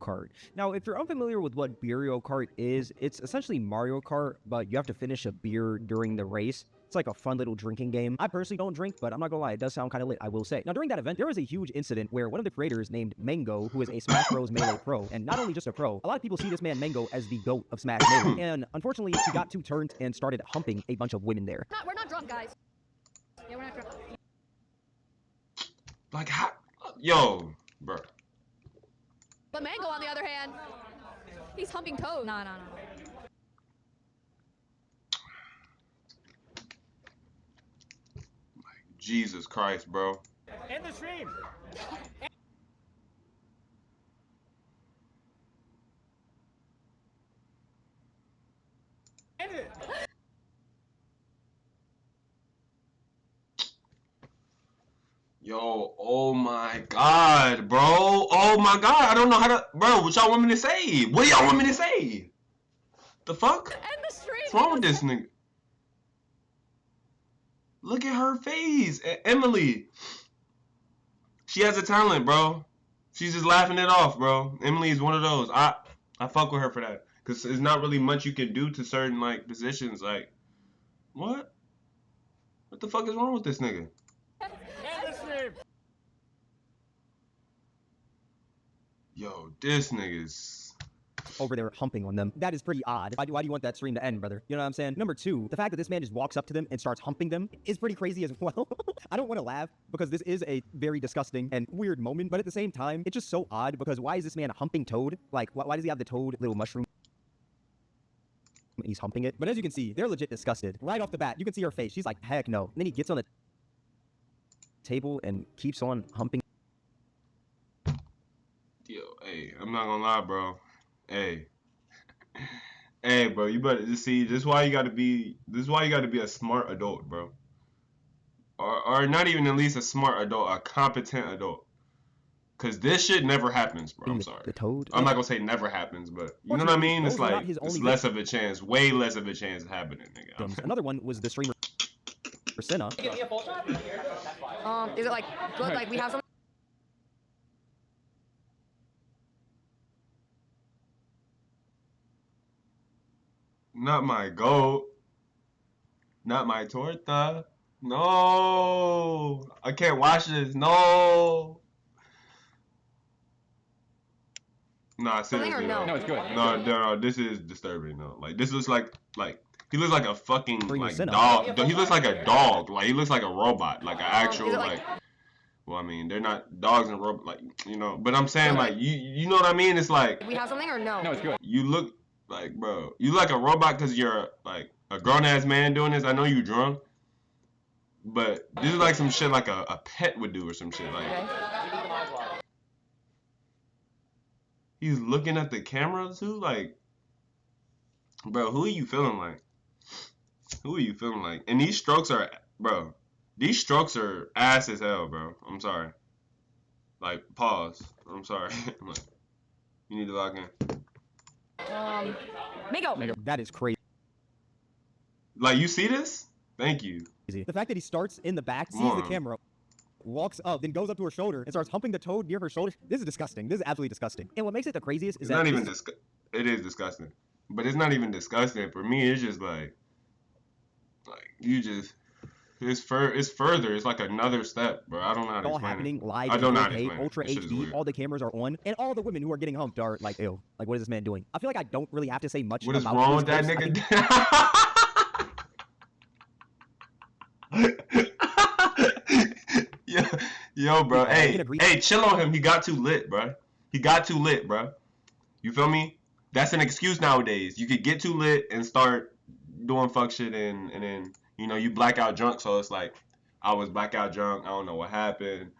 Kart. Now, if you're unfamiliar with what Mario Kart is, it's essentially Mario Kart, but you have to finish a beer during the race. It's like a fun little drinking game. I personally don't drink, but I'm not gonna lie, it does sound kind of lit, I will say. Now, during that event, there was a huge incident where one of the creators named Mango, who is a Smash Bros. Melee pro, and not only just a pro, a lot of people see this man Mango as the GOAT of Smash Melee, and unfortunately, he got too turned and started humping a bunch of women there. We're not drunk, guys. Yeah, we're not drunk. Like, how? Yo, bro. But Mango, on the other hand, he's humping toes. No. Jesus Christ, bro. End the stream. End it. Yo, oh my God, bro. Oh my God, I don't know how to, bro, what y'all want me to say? What do y'all want me to say? The fuck? End the stream. What's wrong with this nigga? Look at her face. Emily. She has a talent, bro. She's just laughing it off, bro. Emily is one of those. I fuck with her for that. Because there's not really much you can do to certain, like, positions. Like, what? What the fuck is wrong with this nigga? End the stream. Yo, this nigga's... over there humping on them. That is pretty odd. Why do you want that stream to end, brother? You know what I'm saying? Number two, the fact that this man just walks up to them and starts humping them is pretty crazy as well. I don't want to laugh because this is a very disgusting and weird moment, but at the same time, it's just so odd because why is this man humping Toad? Like, why does he have the Toad little mushroom? He's humping it. But as you can see, they're legit disgusted. Right off the bat, you can see her face. She's like, heck no. And then he gets on the table and keeps on humping. Yo, hey, I'm not gonna lie, bro. Hey, hey, bro, you better just see. This is why you gotta be. This is why you gotta be a smart adult, bro. Or not even at least a smart adult, a competent adult. Cause this shit never happens, bro. I'm sorry. The Toad. I'm not gonna say never happens, but you know what I mean. It's like it's less of a chance, way less of a chance of happening, nigga. Another one was the streamer Senna. Give me a full shot. Is it like good? Like we have some. Not my goat. Not my torta. No. I can't watch this. No. Nah, seriously. No? No, it's good. No, this is disturbing. No, like this looks like he looks like a fucking like Senna. dog. He looks like a dog. Like he looks like a robot. Like an actual is it like. Well, I mean, they're not dogs and robots. Like you know, but I'm saying like you know what I mean. It's like We have something or no? No, it's good. you look like bro. You look like a robot because you're like a grown ass man doing this. I know you drunk. But this is like some shit like a pet would do or some shit. Like Okay. he's looking at the camera too. Like, bro, who are you feeling like? Who are you feeling like? And these strokes are, bro. These strokes are ass as hell, bro. I'm sorry. Like, pause. I'm sorry. Like, you need to log in. Mango. That is crazy. Like, you see this? Thank you. The fact that he starts in the back, sees the camera, walks up, then goes up to her shoulder and starts humping the Toad near her shoulder. This is disgusting. This is absolutely disgusting. And what makes it the craziest is It's that not even it is disgusting. But it's not even disgusting. For me, it's just like you just it's further. It's like another step, bro. I don't know how to all explain happening it. live I don't know how in to 4K, explain it. Ultra This shit is HD, weird. all the cameras are on, and all the women who are getting humped are like, ew, like what is this man doing? I feel like I don't really have to say much What is about wrong these with that clips. I nigga? Yo, bro. Hey, chill on him. He got too lit, bro. He got too lit, bro. You feel me? That's an excuse nowadays. You could get too lit and start doing fuck shit, and then you know you blackout drunk. So it's like I was blackout drunk. I don't know what happened.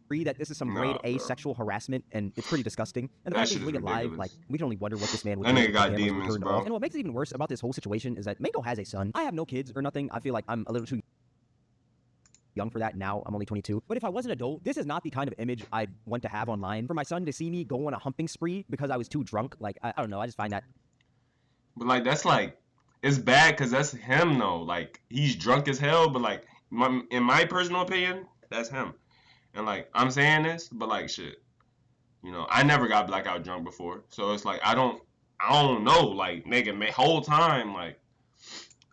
agree that this is some grade A sexual harassment, and it's pretty disgusting. And the fact that he's doing it live, like, we can only wonder what this man would That do nigga if the got cameras were demons, turned bro. off. And what makes it even worse about this whole situation is that Mango has a son. I have no kids or nothing. I feel like I'm a little too young for that now. I'm only 22. But if I was an adult, this is not the kind of image I'd want to have online. For my son to see me go on a humping spree because I was too drunk, like, I don't know. I just find that. But like that's like it's bad because that's him though. Like he's drunk as hell, but like in my personal opinion, that's him. And like I'm saying this, but like shit, You know, I never got blackout drunk before, so it's like I don't know, like nigga, whole time, like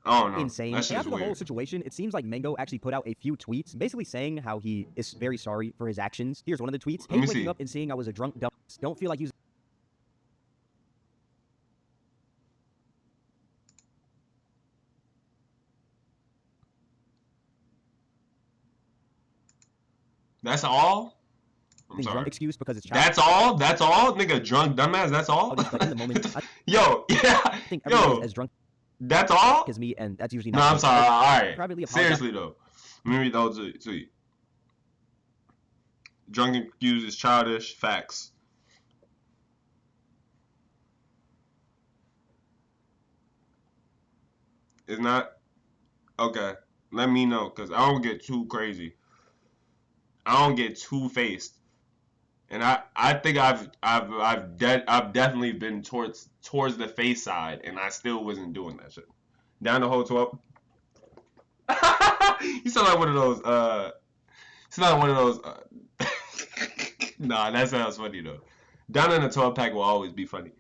I don't know. Insane. That's And just after the whole weird. situation, it seems like Mango actually put out a few tweets, basically saying how he is very sorry for his actions. Here's one of the tweets: Let me "Hate waking see. up and seeing I was a drunk dumbass. Don't feel like using." That's all. I'm Drunk sorry. excuse because it's That's all. That's all, nigga. Drunk dumbass. That's all. childish, but in the moment, I Yo, yeah, think everyone is yo. as drunk That's all. as me, and that's usually No, not. I'm the case. sorry. I All right. privately apologize. Seriously though, let me read the whole tweet. Drunk excuse is childish. Facts. It's not okay. Let me know, cause I don't get too crazy. I don't get too faced, and I think I've definitely been towards the face side, and I still wasn't doing that shit. Down the whole 12. You sound like one of those. You sound like one of those. Nah, that sounds funny though. Down in the 12 pack will always be funny.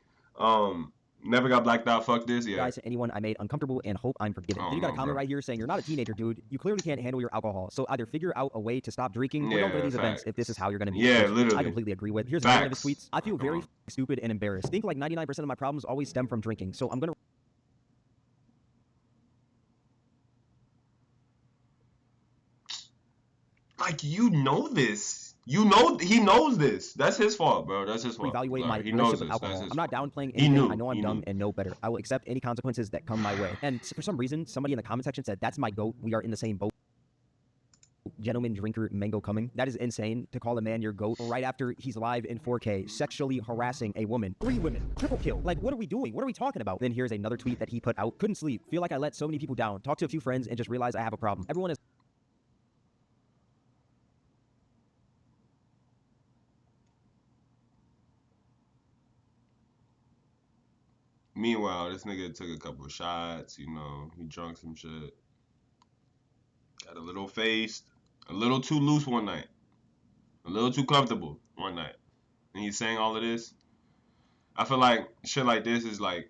Never got blacked out. Fuck this. Yeah. Guys, anyone I made uncomfortable and hope I'm forgiven. Oh, Then you got a no, comment bro. right here saying you're not a teenager, dude. You clearly can't handle your alcohol. So either figure out a way to stop drinking or don't go to these events if this is how you're gonna be. Yeah, Which literally. I completely agree with. Here's another one of his Facts. tweets. I feel very stupid and embarrassed. Think like 99% of my problems always stem from drinking. So I'm gonna Like, you know this. You know he knows this. That's his fault, bro. That's his fault. reevaluate my He relationship knows with this. alcohol. That's his I'm not fault. downplaying He anything. knew. I know I'm He dumb knew. and know better. I will accept any consequences that come my way. And for some reason, somebody in the comment section said, "That's my goat. We are in the same boat." Gentleman drinker Mango coming. That is insane to call a man your goat right after he's live in 4K sexually harassing a woman. 3 women. Triple kill. Like, what are we doing? What are we talking about? Then here's another tweet that he put out. Couldn't sleep. Feel like I let so many people down. Talk to a few friends and just realize I have a problem. Everyone is Meanwhile, this nigga took a couple of shots, you know, he drunk some shit. Got a little faced, a little too loose one night. A little too comfortable one night. And he's saying all of this. I feel like shit like this is like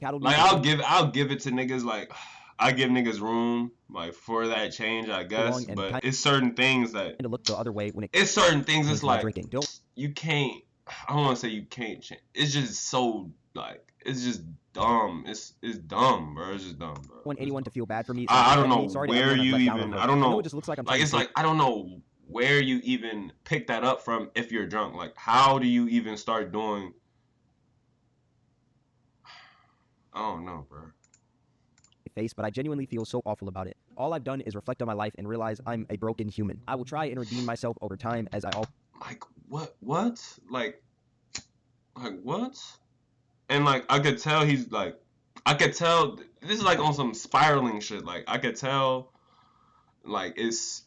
I'll give it to niggas, like I give niggas room like for that change, I guess. But it's certain things that to look the other way when it's certain things it's like drinking. You can't, I don't want to say you can't change. It's just so like it's just dumb. It's dumb, bro. It's just dumb, bro. I want anyone to feel bad for me. So I don't know sorry to where everyone I've you let down even. on I don't I know. it just looks like I'm like it's like I don't know where you even pick that up from if you're drunk. Like how do you even start doing? I don't know, bro. Face, but I genuinely feel so awful about it. All I've done is reflect on my life and realize I'm a broken human. I will try and redeem myself over time as I all. Like what? Like what? And like I could tell he's like, I could tell this is like on some spiraling shit. Like I could tell, like it's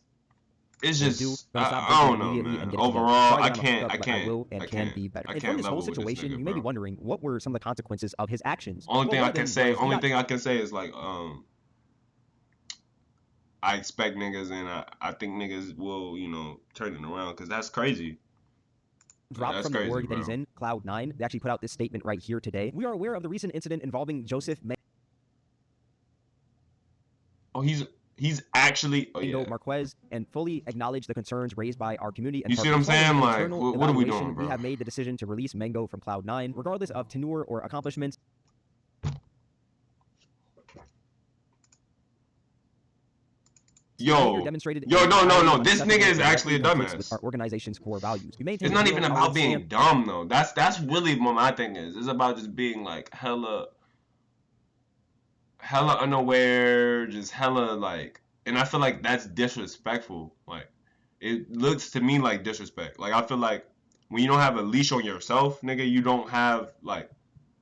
just I don't know, man. Overall, I can't Be better. I And can't from this whole level with this situation, nigga, you may be bro. wondering what were some of the consequences of his actions. Only thing one I of can them say, was he got is like I expect niggas and I think niggas will, you know, turn it around because that's crazy. dropped That's from crazy, the org that he's bro. in, Cloud9. They actually put out this statement right here today. We are aware of the recent incident involving Joseph Oh, he's actually. Oh Mango yeah. Marquez and fully acknowledge the concerns raised by our community. And You see what I'm partners. saying? Following an Like, internal what are we evaluation, doing, bro? We have made the decision to release Mango from Cloud9, regardless of tenure or accomplishments. Yo, Demonstrated no. This nigga is actually a dumbass. with our organization's core values. We maintain It's not zero even about tolerance being and dumb though. That's really what my thing is. It's about just being like hella unaware, just hella like, and I feel like that's disrespectful. Like, it looks to me like disrespect. Like, I feel like when you don't have a leash on yourself, nigga, you don't have like,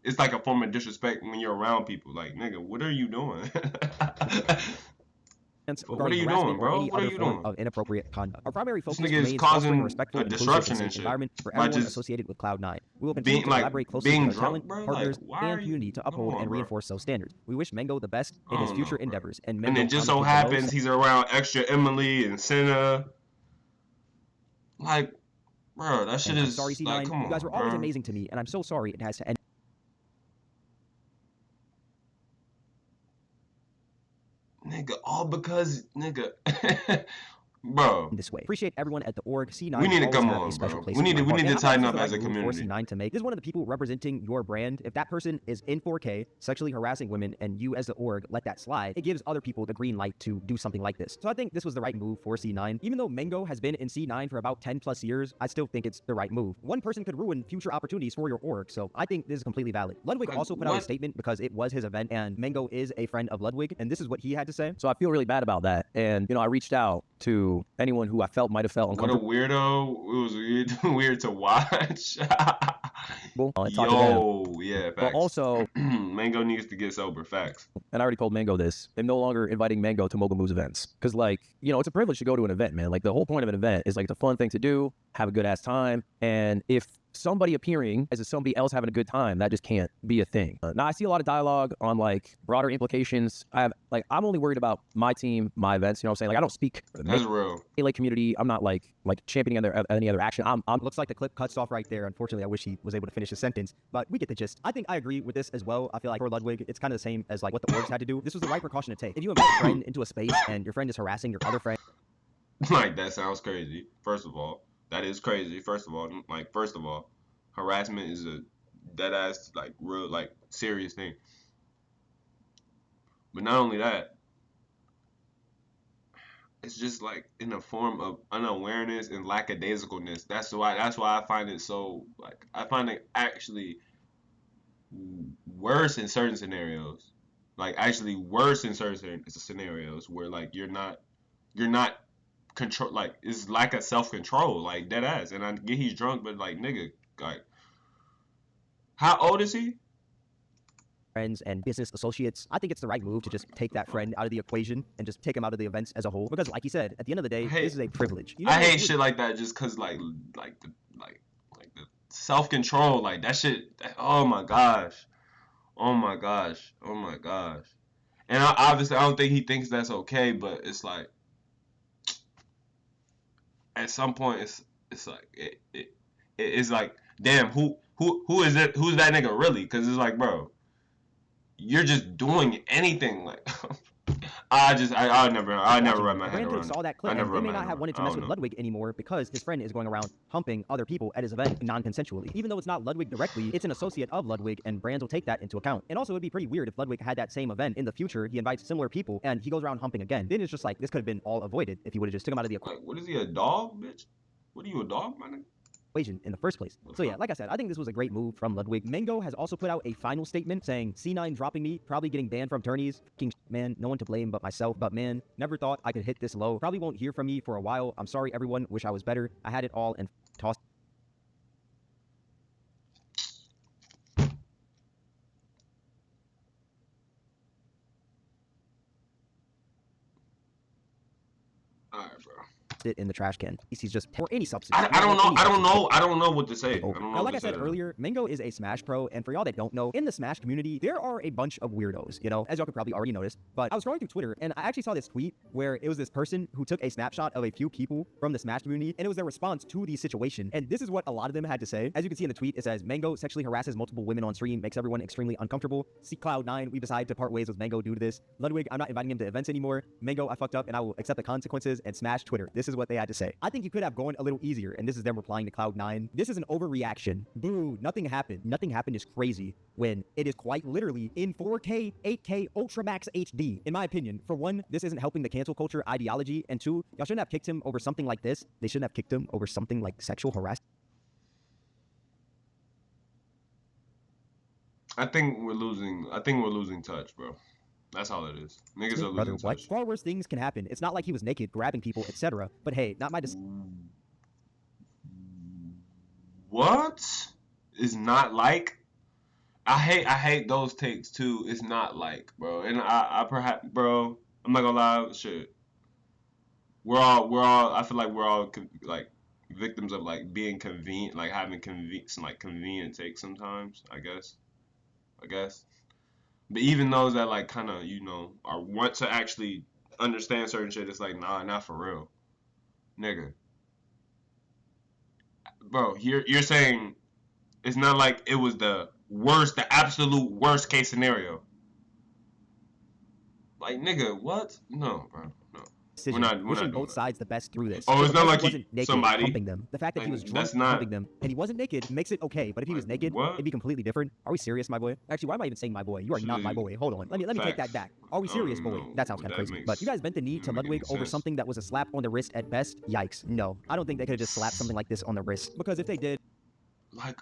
it's like a form of disrespect when you're around people. Like, nigga, what are you doing? What are you doing, bro? What are you doing? Of inappropriate conduct. Our primary focus Nigga is remains causing fostering a respectful, a inclusive, disruption and and safe shit environment for by everyone just associated with Cloud9. We will continue being to like collaborate closely being with our drunk, talent, bro. partners, Like, why are and you? community to Come uphold on, and bro. reinforce those standards. We wish Mango the best in I his don't future know, bro. endeavors. And And Mango it just so commented below happens he's around extra Emily and Senna. Like, bro, that shit And I'm is sorry, like, C9. come You guys on, were always bro. amazing to me, and I'm so sorry it has to end Nigga, all because, nigga, bro. this way. Appreciate everyone at the org. C9 We will need to always come have a on, special bro. place We in need my to heart. And I thought tighten this was up the as right a move for community. C9 to make. This is one of the people representing your brand. If that person is in 4K, sexually harassing women, and you as the org let that slide, it gives other people the green light to do something like this. So I think this was the right move for C9. Even though Mango has been in C9 for about 10 plus years, I still think it's the right move. One person could ruin future opportunities for your org, so I think this is completely valid. Ludwig Like, also put out a what? statement because it was his event, and Mango is a friend of Ludwig, and this is what he had to say. So I feel really bad about that. And, I reached out to anyone who I felt might have felt What a uncomfortable. weirdo. It was weird, weird to watch. And talk to them. Yo, yeah, facts. But also, Mango needs to get sober, facts. and I already told Mango this, I'm no longer inviting Mango to Mogul Moves events. Because, it's a privilege to go to an event, man. Like, the whole point of an event is, it's a fun thing to do, have a good-ass time. And if somebody appearing as if somebody else having a good time, that just can't be a thing. Now, I see a lot of dialogue on, broader implications. I'm only worried about my team, my events, you know what I'm saying? I don't speak for the That's real. Melee community. I'm not, championing any other action. I'm Looks like the clip cuts off right there. Unfortunately, I wish he was able to finish his sentence, but we get the gist. I think I agree with this as well. I feel like for Ludwig, it's kind of the same as what the orgs had to do. This was the right precaution to take. If you invite a friend into a space and your friend is harassing your other friend, Like, that sounds crazy. First of all, that is crazy. First of all, harassment is a dead ass, real, serious thing. But not only that, it's just in a form of unawareness and lackadaisicalness. That's why I find it so I find it actually worse in certain scenarios. Actually worse in certain scenarios where you're not control, it's lack of self-control, dead ass. And I get he's drunk, but nigga, how old is he? friends and business associates, I think it's the right move to just take that friend out of the equation and just take him out of the events as a whole. Because like you said, at the end of the day, this is a privilege. You know, I hate shit like that just cause the self-control, that shit. Oh my gosh, oh my gosh, oh my gosh. And obviously, I don't think he thinks that's okay, but it's at some point, it's it's damn, who is it? Who's that nigga really? Cause it's bro, you're just doing anything. I never wrap my head Brand could have around saw it. that clip, I never and they wrap may my not head have wanted to around it. mess I with don't know. Ludwig anymore because his friend is going around humping other people at his event non-consensually. Even though it's not Ludwig directly, it's an associate of Ludwig, and brands will take that into account. And also, it'd be pretty weird if Ludwig had that same event in the future, he invites similar people, and he goes around humping again. Then it's just this could have been all avoided if he would have just took him out of the What is he, a dog, bitch? What are you, a dog, my nigga? equation in the first place. So yeah, like I said, I think this was a great move from Ludwig. Mango has also put out a final statement saying, C9 dropping me, probably getting banned from tourneys. Fucking man, no one to blame but myself. But man, never thought I could hit this low. Probably won't hear from me for a while. I'm sorry everyone, wish I was better. I had it all and tossed. Alright, bro. It in the trash can. He's just or any substance. I don't know what to say. I Over. don't know Now, what like to I said say. earlier, Mango is a Smash pro, and for y'all that don't know, in the Smash community, there are a bunch of weirdos, as y'all could probably already notice. But I was scrolling through Twitter, and I actually saw this tweet where it was this person who took a snapshot of a few people from the Smash community, and it was their response to the situation. And this is what a lot of them had to say. As you can see in the tweet, it says, Mango sexually harasses multiple women on stream, makes everyone extremely uncomfortable. See Cloud9, we decided to part ways with Mango due to this. Ludwig, I'm not inviting him to events anymore. Mango, I fucked up, and I will accept the consequences, and Smash Twitter. This is what they had to say. I think you could have gone a little easier, and this is them replying to Cloud9. This is an overreaction. Boo, nothing happened. Nothing happened is crazy when it is quite literally in 4K, 8K, Ultra Max HD. In my opinion, for one, this isn't helping the cancel culture ideology, and two, y'all shouldn't have kicked him over something like this. They shouldn't have kicked him over something like sexual harassment. I think we're losing touch, bro. That's all it is. Niggas are Brother, losing what? touch. Far worse things can happen. It's not like he was naked, grabbing people, etc. But hey, not my What is not like? I hate those takes too. It's not bro. And I perhaps, bro, I'm not gonna lie, shit. We're all. I feel like we're all victims of being convenient, having convenient takes sometimes. I guess. But even those that kind of are want to actually understand certain shit, it's nah, not for real, nigga. bro, you're saying it's not like it was the worst, the absolute worst case scenario. Like, nigga, what? No, bro, no. decision, We're not wishing doing both that. sides the best through this. Oh, it's not Because like he wasn't naked somebody- humping them. The fact that he like, was drunk that's not- humping them and he wasn't naked makes it okay. But if he was Like, naked, what? it'd be completely different. Are we serious, my boy? Actually, why am I even saying my boy? You are not my boy. Hold on. Let me take that Facts. back. Are we I don't serious, boy? know That sounds what kind of that crazy. makes- But you guys bent the knee to doesn't make Ludwig any over sense. something that was a slap on the wrist at best? Yikes. No, I don't think they could have just slapped something like this on the wrist. Because if they did, Like,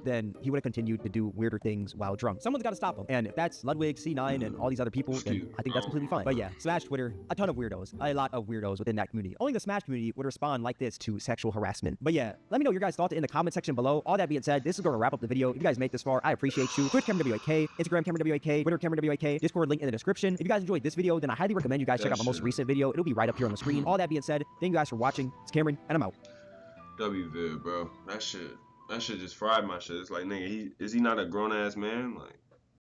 then he would have continued to do weirder things while drunk. Someone's got to stop him. And if that's Ludwig, C9, and all these other people, then I think that's completely fine. But yeah, Smash Twitter, a ton of weirdos. A lot of weirdos within that community. Only the Smash community would respond like this to sexual harassment. But yeah, let me know your guys' thoughts in the comment section below. All that being said, this is going to wrap up the video. If you guys made it this far, I appreciate you. Twitch Cameron WAK, Instagram Cameron WAK, Twitter Cameron WAK, Discord link in the description. If you guys enjoyed this video, then I highly recommend you guys check out my most recent video. It'll be right up here on the screen. All that being said, thank you guys for watching. It's Cameron, and I'm out. WVid, bro. That shit just fried my shit. It's like, nigga, is he not a grown ass man? Like.